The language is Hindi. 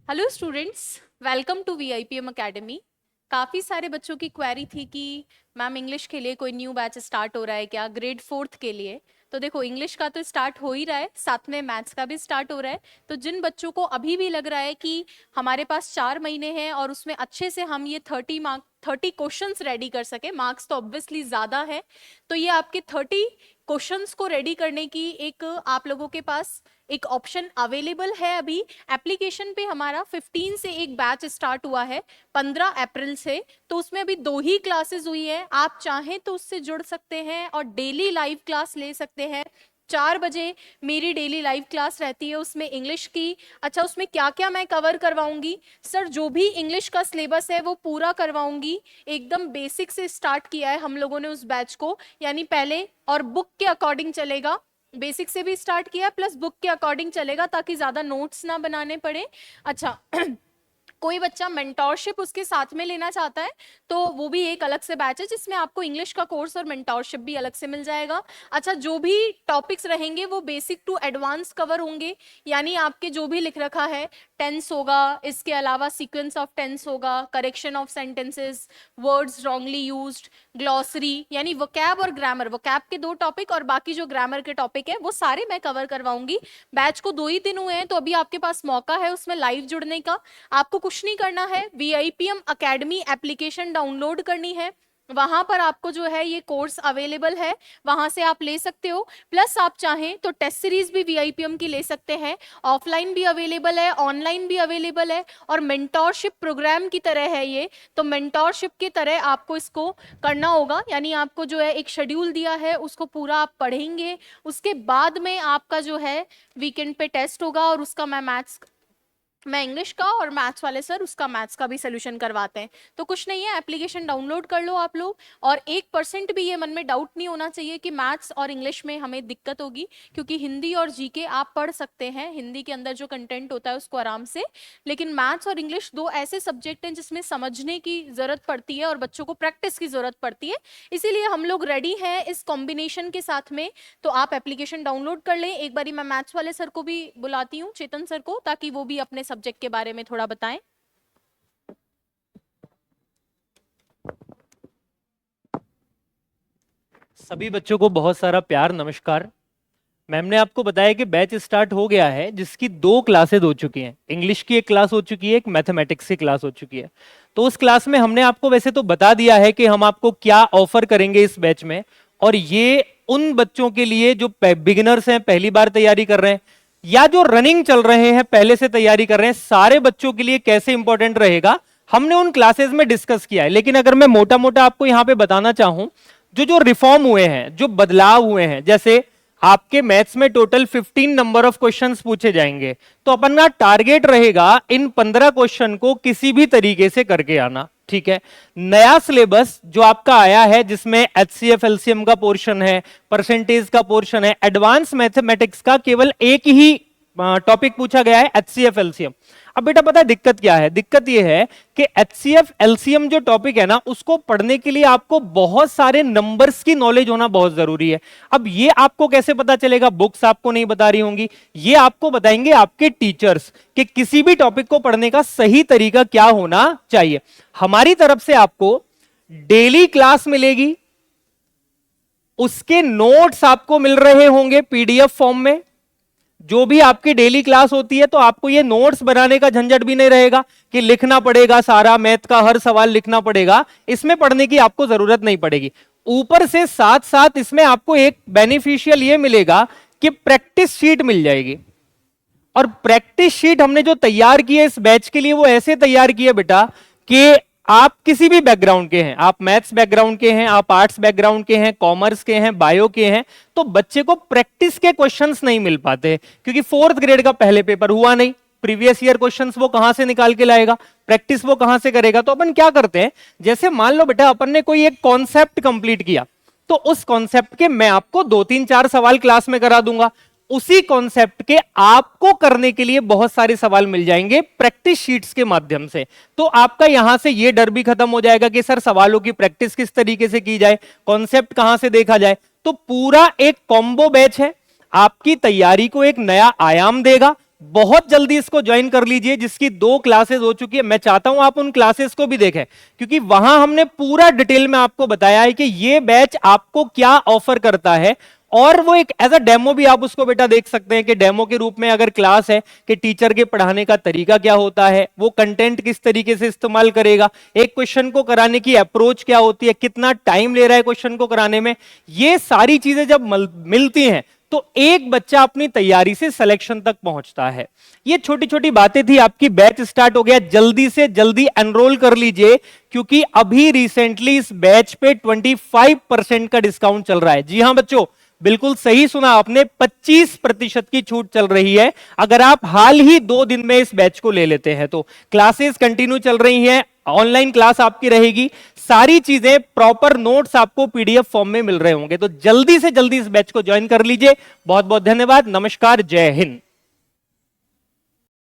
Hello students, welcome to VIPM academy. काफ़ी सारे बच्चों की क्वेरी थी कि मैम इंग्लिश के लिए कोई न्यू बैच स्टार्ट हो रहा है क्या, ग्रेड 4th के लिए। तो देखो, इंग्लिश का तो स्टार्ट हो ही रहा है, साथ में मैथ्स का भी स्टार्ट हो रहा है। तो जिन बच्चों को अभी भी लग रहा है कि हमारे पास 4 महीने हैं और उसमें अच्छे से हम ये 30 क्वेश्चंस रेडी कर सके, मार्क्स तो ऑब्वियसली ज़्यादा है, तो ये आपके 30 क्वेश्चंस को रेडी करने की एक आप लोगों के पास एक ऑप्शन अवेलेबल है। अभी एप्लीकेशन पे हमारा 15 से एक बैच स्टार्ट हुआ है, 15 अप्रैल से। तो उसमें अभी 2 ही क्लासेस हुई है, आप चाहें तो उससे जुड़ सकते हैं और डेली लाइव क्लास ले सकते हैं। 4 बजे मेरी डेली लाइव क्लास रहती है, उसमें इंग्लिश की। अच्छा, उसमें क्या क्या मैं कवर करवाऊंगी सर? जो भी इंग्लिश का सिलेबस है वो पूरा करवाऊंगी। एकदम बेसिक से स्टार्ट किया है हम लोगों ने उस बैच को, यानी पहले और बुक के अकॉर्डिंग चलेगा। बेसिक से भी स्टार्ट किया प्लस बुक के अकॉर्डिंग चलेगा, ताकि ज्यादा नोट्स ना बनाने पड़े। अच्छा कोई बच्चा मेंटोरशिप उसके साथ में लेना चाहता है तो वो भी एक अलग से बैच है, जिसमें आपको इंग्लिश का कोर्स और मेंटोरशिप भी अलग से मिल जाएगा। अच्छा, जो भी टॉपिक्स रहेंगे वो बेसिक टू एडवांस कवर होंगे, यानी आपके जो भी लिख रखा है, टेंस होगा, इसके अलावा सीक्वेंस ऑफ टेंस होगा, correction of sentences, words wrongly used, glossary, यानी वोकैब और ग्रामर। वोकैब के 2 टॉपिक और बाकी जो ग्रामर के टॉपिक है वो सारे मैं कवर करवाऊंगी। बैच को 2 ही दिन हुए हैं, तो अभी आपके पास मौका है उसमें लाइव जुड़ने का। आपको कुछ नहीं करना है, वीआईपीएम एकेडमी एप्लीकेशन डाउनलोड करनी है, वहां पर आपको जो है ये कोर्स अवेलेबल है, वहां से आप ले सकते हो। प्लस आप चाहें तो टेस्ट सीरीज भी वीआईपीएम की ले सकते हैं, ऑफलाइन भी अवेलेबल है, ऑनलाइन भी अवेलेबल है, और मेंटोरशिप प्रोग्राम की तरह है ये। तो मेंटोरशिप की तरह आपको इसको करना होगा, यानी आपको जो है एक शेड्यूल दिया है, उसको पूरा आप पढ़ेंगे। उसके बाद में आपका जो है वीकेंड पे टेस्ट होगा, और उसका मैं इंग्लिश का, और मैथ्स वाले सर उसका मैथ्स का भी सोल्यूशन करवाते हैं। तो कुछ नहीं है, एप्लीकेशन डाउनलोड कर लो आप लोग। और 1% भी ये मन में डाउट नहीं होना चाहिए कि मैथ्स और इंग्लिश में हमें दिक्कत होगी, क्योंकि हिंदी और जीके आप पढ़ सकते हैं, हिंदी के अंदर जो कंटेंट होता है उसको आराम से। लेकिन मैथ्स और इंग्लिश 2 ऐसे सब्जेक्ट हैं जिसमें समझने की जरूरत पड़ती है और बच्चों को प्रैक्टिस की जरूरत पड़ती है, इसीलिए हम लोग रेडी हैं इस कॉम्बिनेशन के साथ में। तो आप एप्लीकेशन डाउनलोड कर लें। एक बारी मैं मैथ्स वाले सर को भी बुलाती हूँ, चेतन सर को, ताकि वो भी अपने सब्जेक्ट के बारे में थोड़ा बताएं। सभी बच्चों को बहुत सारा प्यार नमस्कार। मैम ने आपको बताया कि बैच स्टार्ट हो गया है, जिसकी 2 क्लासेस हो चुकी हैं। इंग्लिश की एक क्लास हो चुकी है, एक मैथमेटिक्स की क्लास हो चुकी है। तो उस क्लास में हमने आपको वैसे तो बता दिया है कि हम आपको क्या ऑफर करेंगे इस बैच में, और ये उन बच्चों के लिए जो बिगिनर्स हैं, पहली बार तैयारी कर रहे हैं, या जो रनिंग चल रहे हैं, पहले से तैयारी कर रहे हैं, सारे बच्चों के लिए कैसे इंपॉर्टेंट रहेगा हमने उन क्लासेस में डिस्कस किया है। लेकिन अगर मैं मोटा मोटा आपको यहां पे बताना चाहूं, जो जो रिफॉर्म हुए हैं, जो बदलाव हुए हैं, जैसे आपके मैथ्स में टोटल 15 नंबर ऑफ क्वेश्चंस पूछे जाएंगे, तो अपन का टारगेट रहेगा इन 15 क्वेश्चन को किसी भी तरीके से करके आना। ठीक है, नया सिलेबस जो आपका आया है, जिसमें एचसीएफ एलसीएम का पोर्शन है, परसेंटेज का पोर्शन है, एडवांस मैथमेटिक्स का केवल एक ही टॉपिक पूछा गया है, एचसीएफ एलसीएम। अब बेटा पता है दिक्कत क्या है? दिक्कत यह है कि एचसीएफ एलसीएम जो टॉपिक है ना, उसको पढ़ने के लिए आपको बहुत सारे नंबर्स की नॉलेज होना बहुत जरूरी है। अब ये आपको कैसे पता चलेगा? बुक्स आपको नहीं बता रही होंगी, ये आपको बताएंगे आपके टीचर्स कि किसी भी टॉपिक को पढ़ने का सही तरीका क्या होना चाहिए। हमारी तरफ से आपको डेली क्लास मिलेगी, उसके नोट्स आपको मिल रहे होंगे पीडीएफ फॉर्म में। जो भी आपकी डेली क्लास होती है, तो आपको ये नोट्स बनाने का झंझट भी नहीं रहेगा कि लिखना पड़ेगा, सारा मैथ का हर सवाल लिखना पड़ेगा। इसमें पढ़ने की आपको जरूरत नहीं पड़ेगी। ऊपर से साथ साथ इसमें आपको एक बेनिफिशियल ये मिलेगा कि प्रैक्टिस शीट मिल जाएगी। और प्रैक्टिस शीट हमने जो तैयार की है इस बैच के लिए, वो ऐसे तैयार की है बेटा कि आप किसी भी बैकग्राउंड के हैं, आप मैथ्स बैकग्राउंड के हैं, आप आर्ट्स बैकग्राउंड के हैं, कॉमर्स के हैं, बायो के हैं, तो बच्चे को प्रैक्टिस के क्वेश्चंस नहीं मिल पाते, क्योंकि 4th ग्रेड का पहले पेपर हुआ नहीं। प्रीवियस ईयर क्वेश्चंस वो कहां से निकाल के लाएगा, प्रैक्टिस वो कहां से करेगा? तो अपन क्या करते हैं, जैसे मान लो बेटा अपन ने कोई एक कॉन्सेप्ट कंप्लीट किया, तो उस कॉन्सेप्ट के मैं आपको 2-3-4 सवाल क्लास में करा दूंगा। उसी कॉन्सेप्ट के आपको करने के लिए बहुत सारे सवाल मिल जाएंगे प्रैक्टिस शीट्स के माध्यम से। तो आपका यहां से ये डर भी खत्म हो जाएगा कि सर सवालों की प्रैक्टिस किस तरीके से की जाए, कॉन्सेप्ट कहां से देखा जाए। तो पूरा एक कॉम्बो बैच है, आपकी तैयारी को एक नया आयाम देगा। बहुत जल्दी इसको ज्वाइन कर लीजिए, जिसकी 2 क्लासेस हो चुकी है। मैं चाहता हूं आप उन क्लासेस को भी देखें, क्योंकि वहां हमने पूरा डिटेल में आपको बताया है कि ये बैच आपको क्या ऑफर करता है। और वो एक एज अ डेमो भी आप उसको बेटा देख सकते हैं कि डेमो के रूप में अगर क्लास है कि टीचर के पढ़ाने का तरीका क्या होता है, वो कंटेंट किस तरीके से इस्तेमाल करेगा, एक क्वेश्चन को कराने की अप्रोच क्या होती है, कितना टाइम ले रहा है क्वेश्चन को कराने में, ये सारी चीजें जब मिलती हैं तो एक बच्चा अपनी तैयारी से सिलेक्शन तक पहुंचता है। ये छोटी छोटी बातें थी। आपकी बैच स्टार्ट हो गया, जल्दी से जल्दी एनरोल कर लीजिए, क्योंकि अभी रिसेंटली इस बैच पे 25% का डिस्काउंट चल रहा है। जी हां बच्चों, बिल्कुल सही सुना आपने, 25% की छूट चल रही है अगर आप हाल ही 2 दिन में इस बैच को ले लेते हैं तो। क्लासेस कंटिन्यू चल रही हैं, ऑनलाइन क्लास आपकी रहेगी, सारी चीजें प्रॉपर नोट्स आपको पीडीएफ फॉर्म में मिल रहे होंगे। तो जल्दी से जल्दी इस बैच को ज्वाइन कर लीजिए। बहुत बहुत धन्यवाद, नमस्कार, जय हिंद।